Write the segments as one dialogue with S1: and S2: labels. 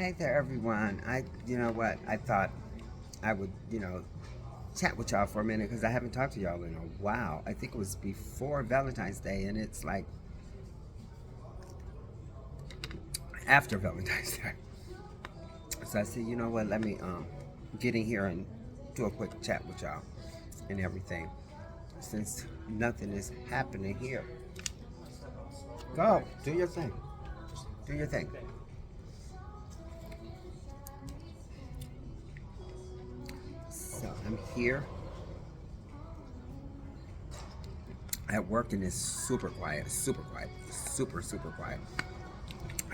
S1: Hey there, everyone. You know what? I thought I would, chat with y'all for a minute because I haven't talked to y'all in a while. I think it was before Valentine's Day, and it's like after Valentine's Day. So I said, you know what? Let me get in here and do a quick chat with y'all and everything, since nothing is happening here. Go, do your thing. Do your thing. So I'm here at work, and it's super quiet, super quiet.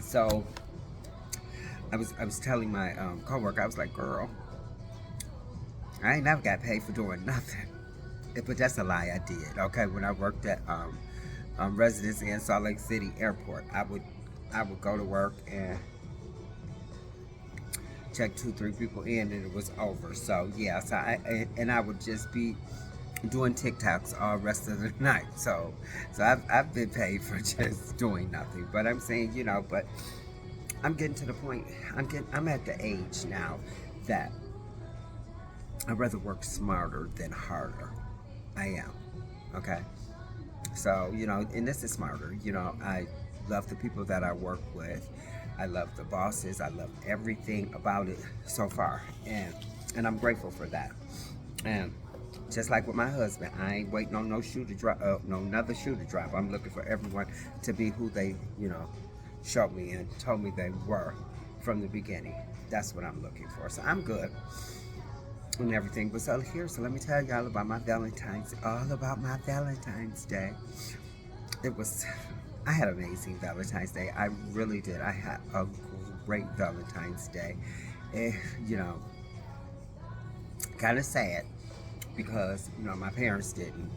S1: So I was telling my coworker, I was like, girl, I ain't never got paid for doing nothing. But that's a lie. I did. Okay, when I worked at residency in Salt Lake City Airport, I would go to work and check two, three people in, and it was over. So yeah, and I would just be doing TikToks all rest of the night. So I've been paid for just doing nothing. But I'm saying, but I'm getting to the point. I'm at the age now that I'd rather work smarter than harder. I am. Okay. So, and this is smarter. I love the people that I work with. I love the bosses. I love everything about it so far. And I'm grateful for that. And just like with my husband, I ain't waiting on no shoe to drop, no another shoe to drop. I'm looking for everyone to be who they, showed me and told me they were from the beginning. That's what I'm looking for. So I'm good and everything. But so let me tell y'all about my Valentine's Day. It was, I had an amazing Valentine's Day. I really did. I had a great Valentine's Day. Eh, you know, kind of sad because, my parents didn't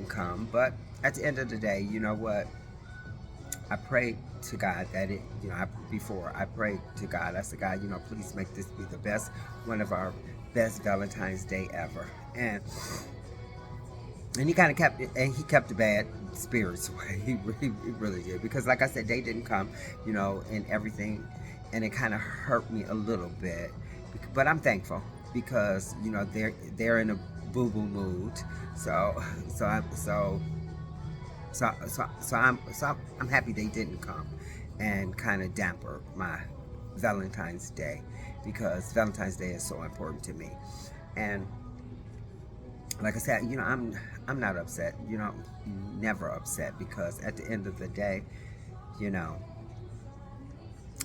S1: come. But at the end of the day, you know what? I prayed to God that before I prayed to God, I said, God, please make this be the best, one of our best Valentine's Day ever. And he kind of kept it, and he kept the bad spirits away. He really did, because like I said, they didn't come, and everything, and it kind of hurt me a little bit. But I'm thankful because they're in a boo boo mood. So so I so I'm happy they didn't come and kind of damper my Valentine's Day, because Valentine's Day is so important to me. And like I said, I'm not upset. Never upset, because at the end of the day, you know,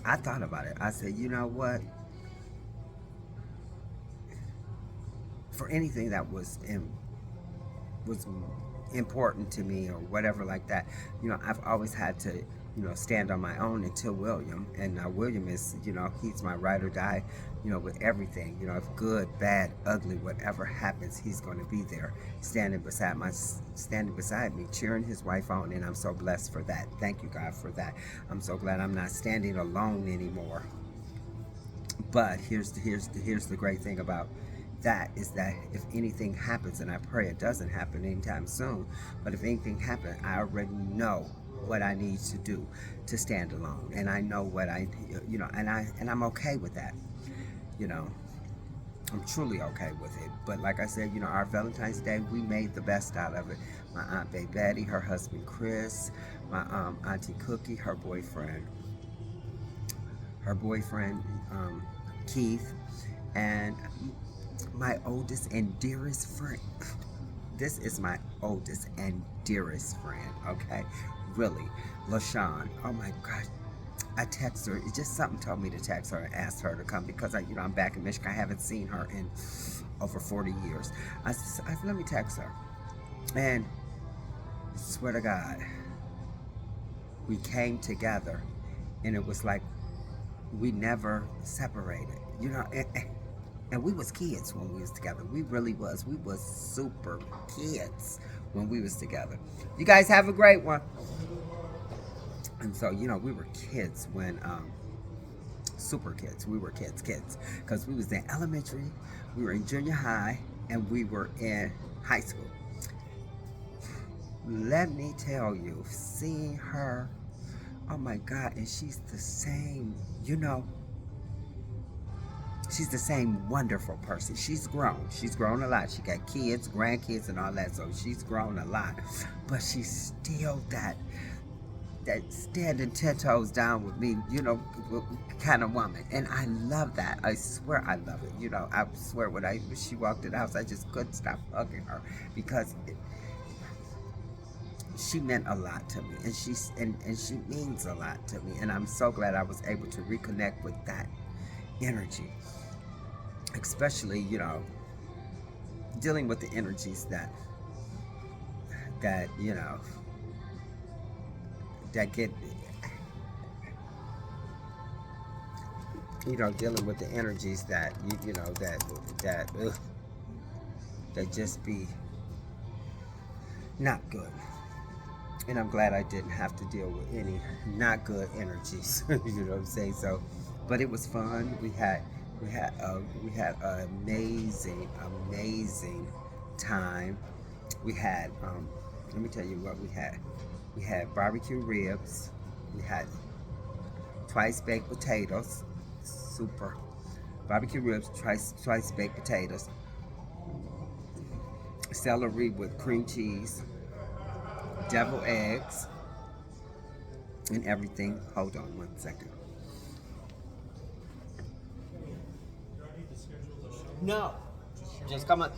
S1: I thought about it. I said, you know what? For anything that was important to me or whatever like that, I've always had to, stand on my own until William. And now William is, he's my ride or die, with everything. If good, bad, ugly, whatever happens, he's going to be there, standing beside me, cheering his wife on. And I'm so blessed for that. Thank you, God, for that. I'm so glad I'm not standing alone anymore. But here's the great thing about that, is that if anything happens, and I pray it doesn't happen anytime soon, but if anything happens, I already know what I need to do to stand alone, and I know what I'm okay with that. You know, I'm truly okay with it. But like I said, our Valentine's Day, we made the best out of it. My aunt Bay Betty, her husband Chris, my auntie Cookie, her boyfriend Keith, and my oldest and dearest friend. This is my oldest and dearest friend, okay? Really, LaShawn. Oh my gosh. I text her. It just something told me to text her and ask her to come, because I'm back in Michigan. I haven't seen her in over 40 years. I said, let me text her. And swear to God, we came together, and it was like we never separated. And we was kids when we was together. We really was. We was super kids when we was together. You guys have a great one. And so, we were kids when, super kids. We were kids, because we was in elementary, we were in junior high, and we were in high school. Let me tell you, seeing her Oh my God, and she's the same, she's the same wonderful person. She's grown. She's grown a lot. She got kids, grandkids, and all that. So she's grown a lot. But she's still that standing 10 toes down with me, kind of woman. And I love that. I swear I love it. I swear when she walked in the house, I just couldn't stop hugging her because she meant a lot to me, and she means a lot to me. And I'm so glad I was able to reconnect with that energy, especially dealing with the energies that that get dealing with the energies that that just be not good. And I'm glad I didn't have to deal with any not good energies. You know what I'm saying? So, but it was fun. We had an amazing time. We had let me tell you what we had. We had barbecue ribs. We had twice baked potatoes, super barbecue ribs, twice baked potatoes, celery with cream cheese, devil eggs, and everything. Hold on 1 second. No, just come on.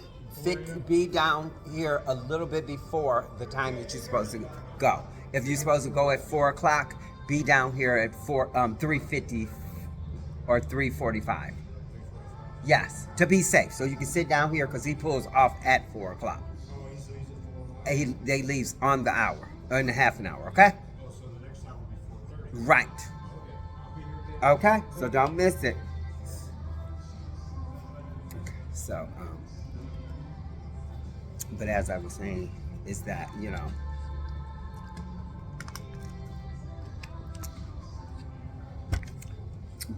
S1: Be down here a little bit before the time that you're supposed to go. If you're supposed to go at 4 o'clock, be down here at 3:50 or 3:45. Yes, to be safe, so you can sit down here because he pulls off at 4 o'clock. They leaves on the hour, in a half an hour. Okay. Right. Okay. So don't miss it. So, but as I was saying, is that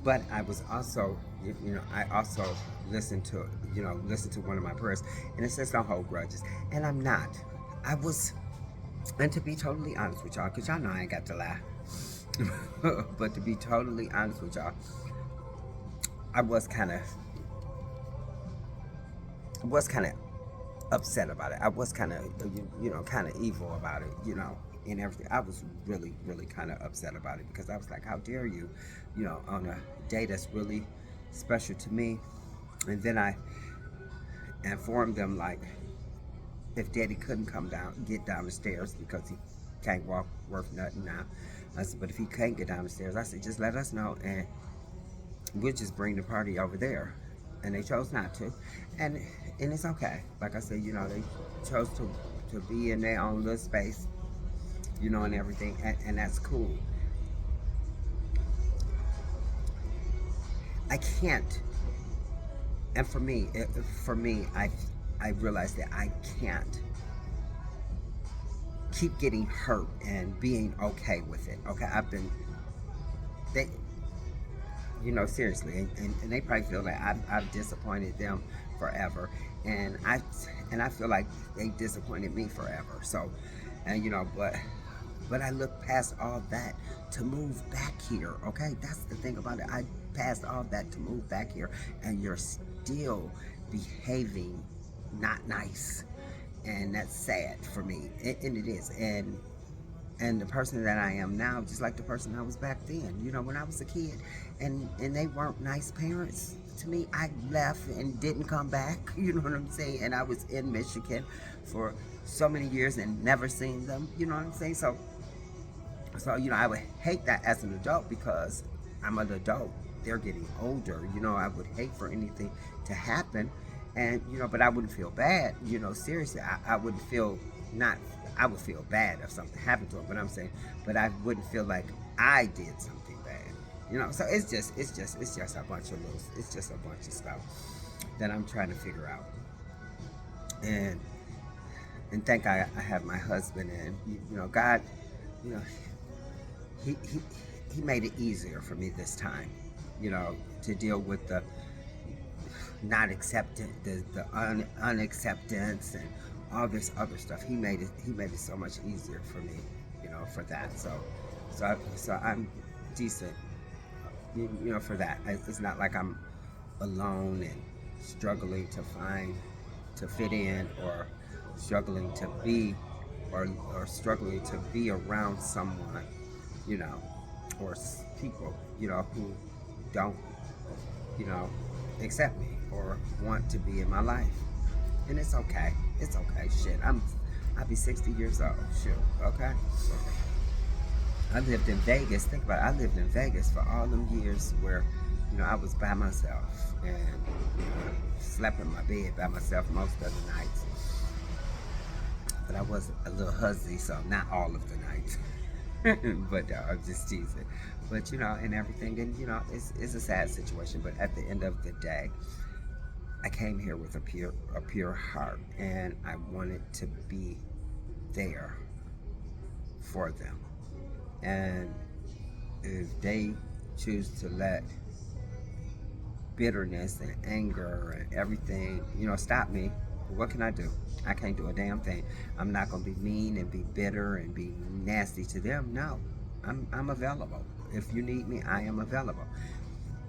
S1: but I was also, I also listened to one of my prayers, and it says don't hold grudges, and I'm not. I was, and to be totally honest with y'all, because y'all know I ain't got to lie, but to be totally honest with y'all, I was kind of upset about it. I was kind of, kind of evil about it, and everything. I was really, really kind of upset about it because I was like, how dare you, on a day that's really special to me. And then I informed them, like, if Daddy couldn't get down the stairs because he can't walk worth nothing now. I said, but if he can't get down the stairs, I said, just let us know and we'll just bring the party over there. And they chose not to, and it's okay. Like I said, they chose to be in their own little space, and everything, and that's cool. I can't, and for me, I realized that I can't keep getting hurt and being okay with it. Okay, they seriously, and they probably feel like I've disappointed them forever, and I feel like they disappointed me forever. So, and but I look past all that to move back here. Okay, that's the thing about it. I passed all that to move back here, and you're still behaving not nice, and that's sad for me, and it is, and the person that I am now, just like the person I was back then. When I was a kid, and they weren't nice parents to me. I left and didn't come back. You know what I'm saying? And I was in Michigan for so many years and never seen them. You know what I'm saying? So I would hate that as an adult because I'm an adult. They're getting older. I would hate for anything to happen, and but I wouldn't feel bad. Seriously, I wouldn't feel not. I would feel bad if something happened to them, but I'm saying, but I wouldn't feel like I did something bad. So it's just a bunch of it's just a bunch of stuff that I'm trying to figure out, and thank I have my husband, and God, you know he made it easier for me this time, to deal with the not acceptance, the unacceptance, and all this other stuff. He made it so much easier for me, for that. So So I'm decent, you know, for that. It's not like I'm alone and struggling to fit in, or struggling to be, or struggling to be around someone, you know, or people, you know, who don't, you know, accept me or want to be in my life. And it's okay. It's okay. Shit, I'll be 60 years old. Shoot. Okay. I lived in Vegas. Think about it. I lived in Vegas for all them years where, you know, I was by myself and, you know, slept in my bed by myself most of the nights. But I was a little huzzy, so not all of the nights. But I'm just teasing. But, you know, and everything, and, you know, it's a sad situation. But at the end of the day, I came here with a pure heart, and I wanted to be there for them. And if they choose to let bitterness and anger and everything, you know, stop me, what can I do? I can't do a damn thing. I'm not gonna be mean and be bitter and be nasty to them. No, I'm available. If you need me, I am available.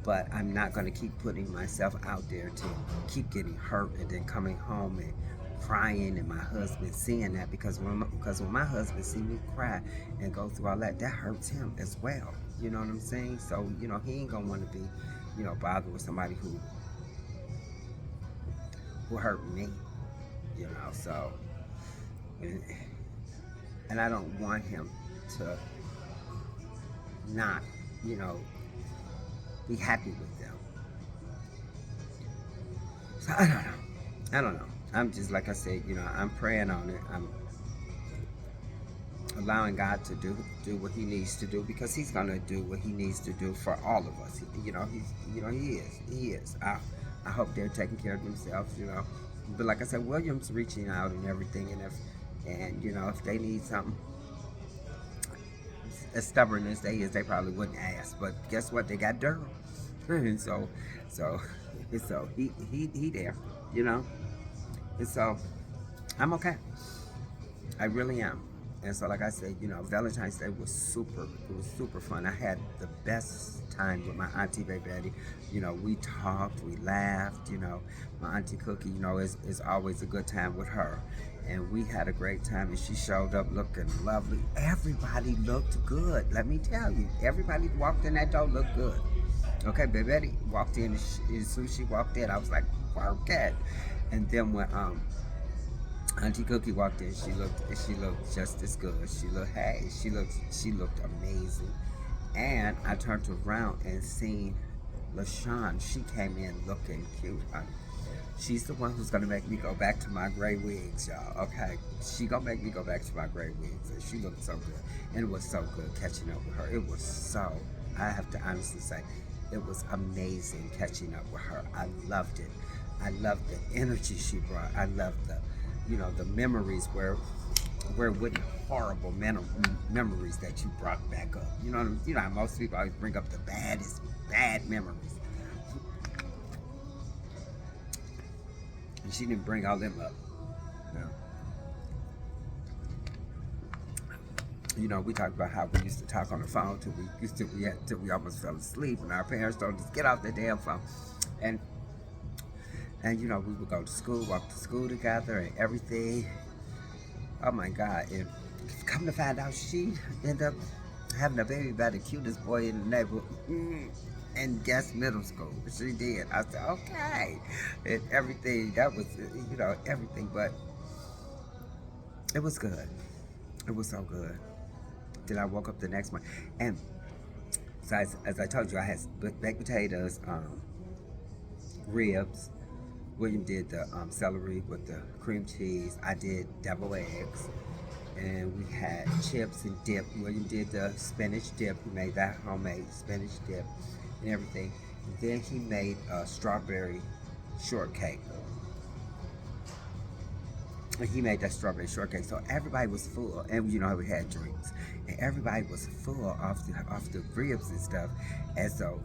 S1: But I'm not gonna keep putting myself out there to keep getting hurt and then coming home and crying, and my husband seeing that, because when my husband see me cry and go through all that, that hurts him as well. You know what I'm saying? So, you know, he ain't gonna want to be, you know, bothered with somebody who hurt me. You know, so, and I don't want him to not, you know, be happy with them. So I don't know. I don't know. I'm just, like I said, you know, I'm praying on it. I'm allowing God to do what He needs to do, because He's gonna do what He needs to do for all of us. You know, He is. I hope they're taking care of themselves. You know, but like I said, William's reaching out and everything, and you know, if they need something, as stubborn as they is, they probably wouldn't ask. But guess what? They got Durham, and so so he there. You know, and so I'm okay. I really am. And so, like I said, you know, Valentine's Day was super. It was super fun. I had the best time with my auntie Baby Betty. You know, we talked, we laughed. You know, my auntie Cookie, you know, is always a good time with her. And we had a great time, and she showed up looking lovely. Everybody looked good. Let me tell you, everybody walked in that door looked good. Okay, Baby Betty walked in, and as soon as she walked in, I was like, "Work it." And then when Auntie Cookie walked in. She looked just as good. She looked amazing. And I turned around and seen LaShawn. She came in looking cute. She's the one who's gonna make me go back to my gray wigs, y'all. Okay, she gonna make me go back to my gray wigs, and she looked so good. And it was so good catching up with her. It was so. I have to honestly say, it was amazing catching up with her. I loved it. I loved the energy she brought. I loved the, you know, the memories where with horrible memories that you brought back up. You know, you know how most people always bring up the baddest bad memories, and she didn't bring all them up. No. You know, we talked about how we used to talk on the phone till we almost fell asleep, and our parents told us get off the damn phone, and you know, we would go to school, walk to school together, and everything. Oh my God! And come to find out, she ended up having a baby by the cutest boy in the neighborhood. And guess middle school, she did. I said okay, and everything. That was, you know, everything, but it was good. It was so good. Then I woke up the next morning, and so as I told you, I had baked potatoes, ribs. William did the celery with the cream cheese. I did devil eggs, and we had chips and dip. William did the spinach dip. He made that homemade spinach dip and everything. And then he made a strawberry shortcake. and he made that strawberry shortcake. So everybody was full, and you know we had drinks, and everybody was full off the ribs and stuff. And so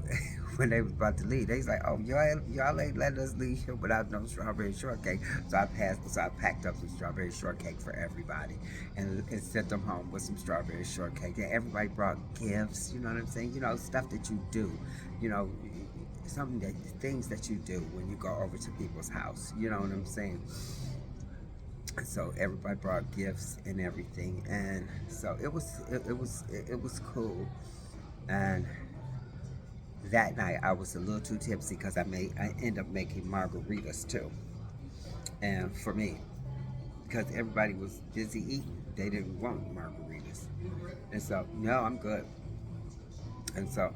S1: when they was about to leave, they was like, "Oh, y'all ain't letting us leave here without no strawberry shortcake." So I packed up some strawberry shortcake for everybody, and sent them home with some strawberry shortcake. And everybody brought gifts. You know what I'm saying? You know, stuff that you do. You know, things that you do when you go over to people's house. You know what I'm saying? So everybody brought gifts and everything, and so it was cool. And that night I was a little too tipsy because I ended up making margaritas too, and for me, because everybody was busy eating, they didn't want margaritas, and so no, I'm good. And so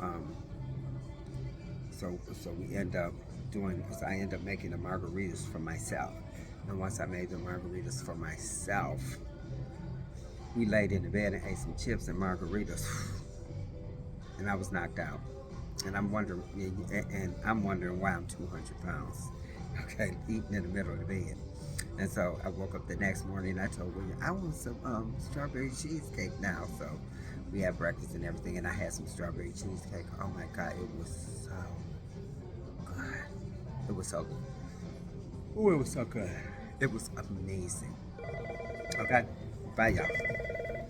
S1: we end up doing. So I end up making the margaritas for myself, and once I made the margaritas for myself, we laid in the bed and ate some chips and margaritas, and I was knocked out. And I'm wondering why I'm 200 pounds. Okay, eating in the middle of the bed. And so I woke up the next morning and I told William, I want some strawberry cheesecake now. So we had breakfast and everything, and I had some strawberry cheesecake. Oh my God, it was so good. It was so good. Oh, it was so good. It was amazing. Okay, bye y'all.